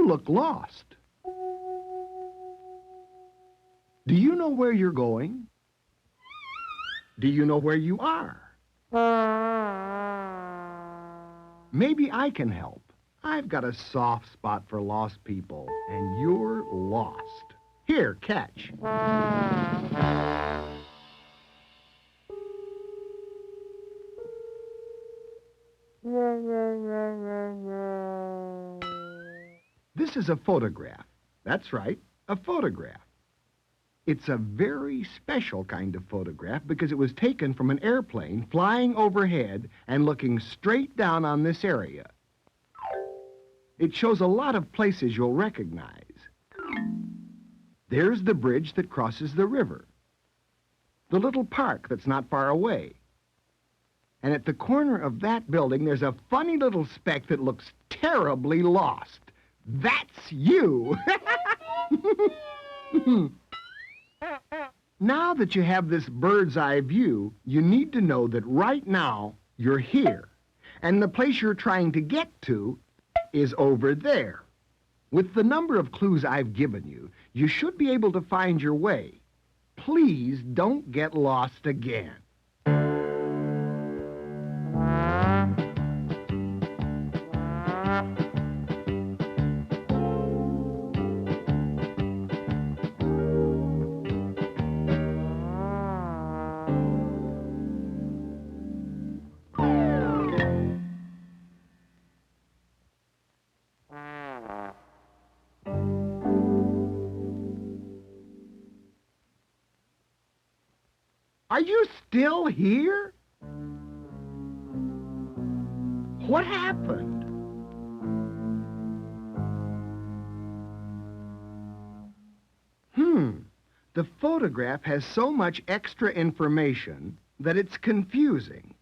You look lost. Do you know where you're going? Do you know where you are? Maybe I can help. I've got a soft spot for lost people, and you're lost. Here, catch. This is a photograph. That's right, a photograph. It's a very special kind of photograph because it was taken from an airplane flying overhead and looking straight down on this area. It shows a lot of places you'll recognize. There's the bridge that crosses the river, the little park that's not far away. And at the corner of that building, there's a funny little speck that looks terribly lost. That's you! Now that you have this bird's eye view, you need to know that right now you're here, and the place you're trying to get to is over there. With the number of clues I've given you, you should be able to find your way. Please don't get lost again. Are you still here? What happened? The photograph has so much extra information that it's confusing.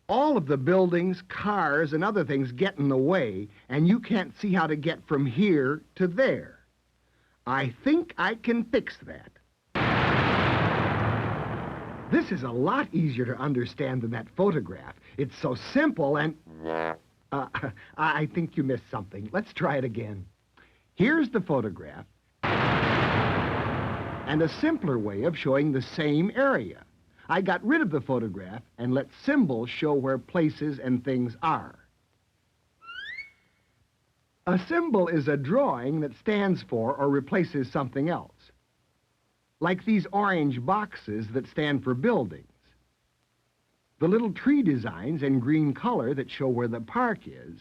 All of the buildings, cars, and other things get in the way, and you can't see how to get from here to there. I think I can fix that. This is a lot easier to understand than that photograph. It's so simple and... I think you missed something. Let's try it again. Here's the photograph and a simpler way of showing the same area. I got rid of the photograph and let symbols show where places and things are. A symbol is a drawing that stands for or replaces something else, like these orange boxes that stand for buildings, the little tree designs in green color that show where the park is,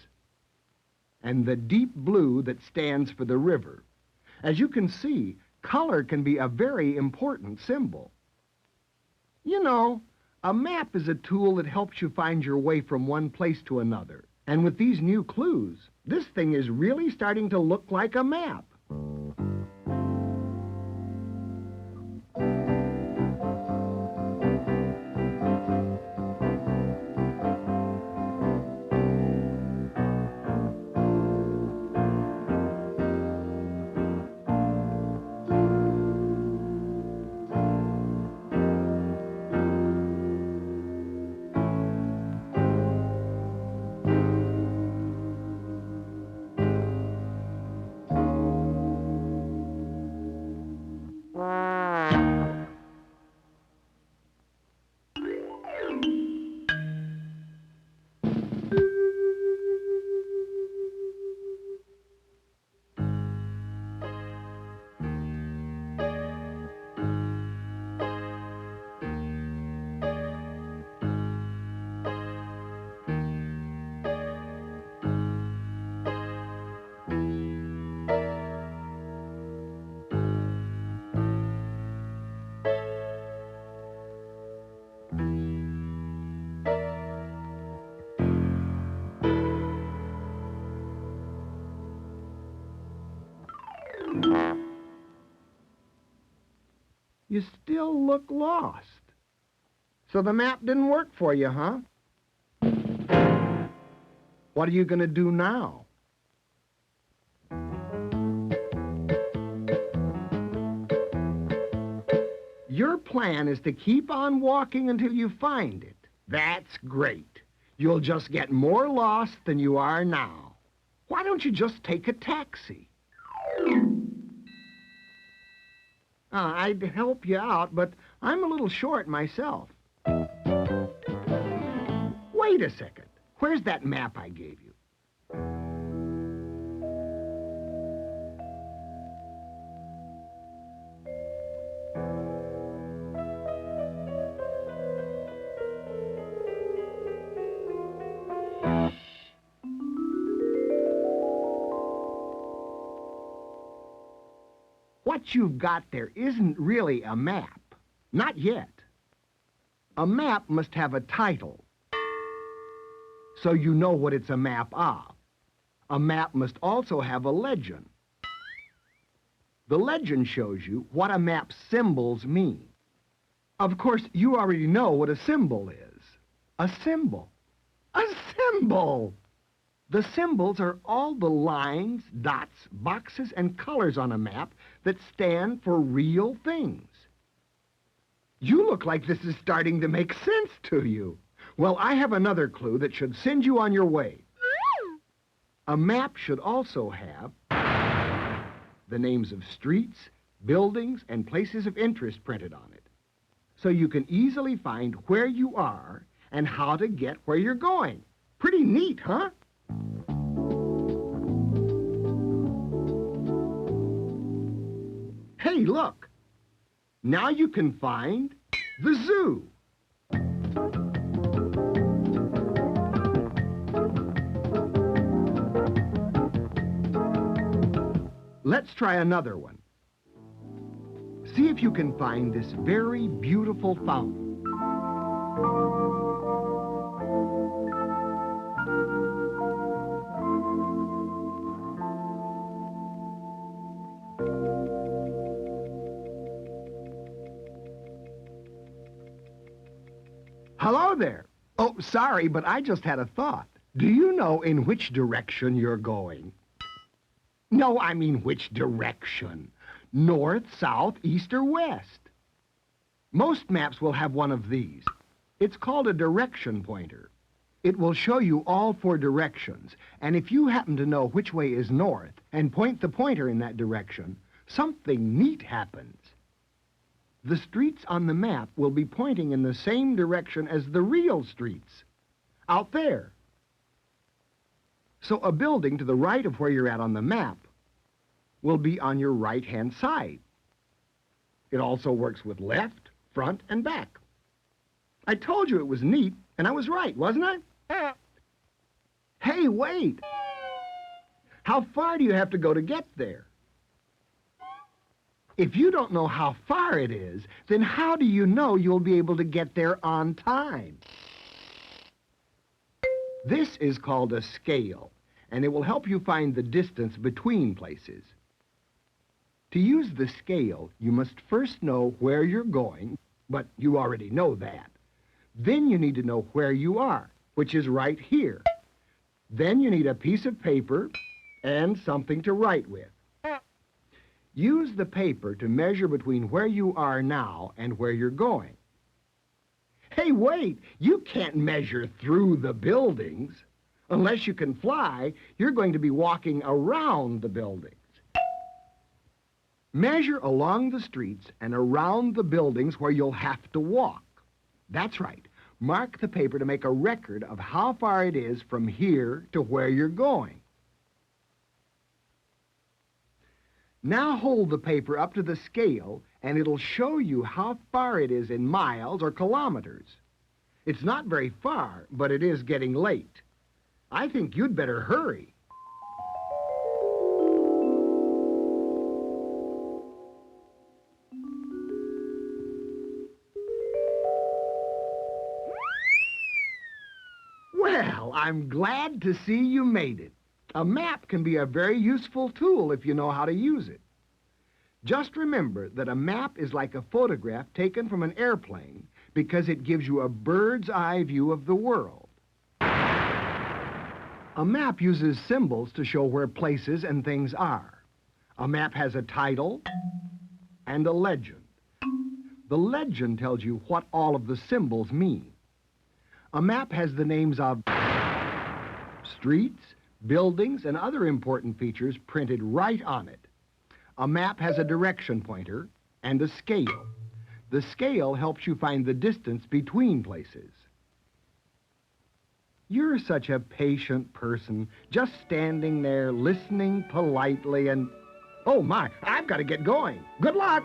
and the deep blue that stands for the river. As you can see, color can be a very important symbol. You know, a map is a tool that helps you find your way from one place to another. And with these new clues, this thing is really starting to look like a map. You still look lost. So the map didn't work for you, huh? What are you going to do now? Your plan is to keep on walking until you find it. That's great. You'll just get more lost than you are now. Why Why don't you just take a taxi? I'd help you out, but I'm a little short myself. Wait a second. Where's that map I gave you? What you've got there isn't really a map. Not yet. A map must have a title, so you know what it's a map of. A map must also have a legend. The legend shows you what a map's symbols mean. Of course, you already know what a symbol is. A symbol. A symbol! The symbols are all the lines, dots, boxes, and colors on a map that stand for real things. You look like this is starting to make sense to you. Well, I have another clue that should send you on your way. A map should also have the names of streets, buildings, and places of interest printed on it, so you can easily find where you are and how to get where you're going. Pretty neat, huh? Hey, look. Now you can find the zoo. Let's try another one. See if you can find this very beautiful fountain. Hello there. Oh, sorry, but I just had a thought. Do you know in which direction you're going? No, I mean which direction. North, south, east, or west. Most maps will have one of these. It's called a direction pointer. It will show you all 4 directions, and if you happen to know which way is north and point the pointer in that direction, something neat happens. The streets on the map will be pointing in the same direction as the real streets, out there. So a building to the right of where you're at on the map will be on your right-hand side. It also works with left, front, and back. I told you it was neat, and I was right, wasn't I? Hey, wait! How far do you have to go to get there? If you don't know how far it is, then how do you know you'll be able to get there on time? This is called a scale, and it will help you find the distance between places. To use the scale, you must first know where you're going, but you already know that. Then you need to know where you are, which is right here. Then you need a piece of paper and something to write with. Use the paper to measure between where you are now and where you're going. Hey, wait! You can't measure through the buildings. Unless you can fly, you're going to be walking around the buildings. Measure along the streets and around the buildings where you'll have to walk. That's right. Mark the paper to make a record of how far it is from here to where you're going. Now hold the paper up to the scale, and it'll show you how far it is in miles or kilometers. It's not very far, but it is getting late. I think you'd better hurry. Well, I'm glad to see you made it. A map can be a very useful tool if you know how to use it. Just remember that a map is like a photograph taken from an airplane because it gives you a bird's eye view of the world. A map uses symbols to show where places and things are. A map has a title and a legend. The legend tells you what all of the symbols mean. A map has the names of streets, buildings, and other important features printed right on it. A map has a direction pointer and a scale. The scale helps you find the distance between places. You're such a patient person, just standing there, listening politely and... Oh, my, I've got to get going. Good luck!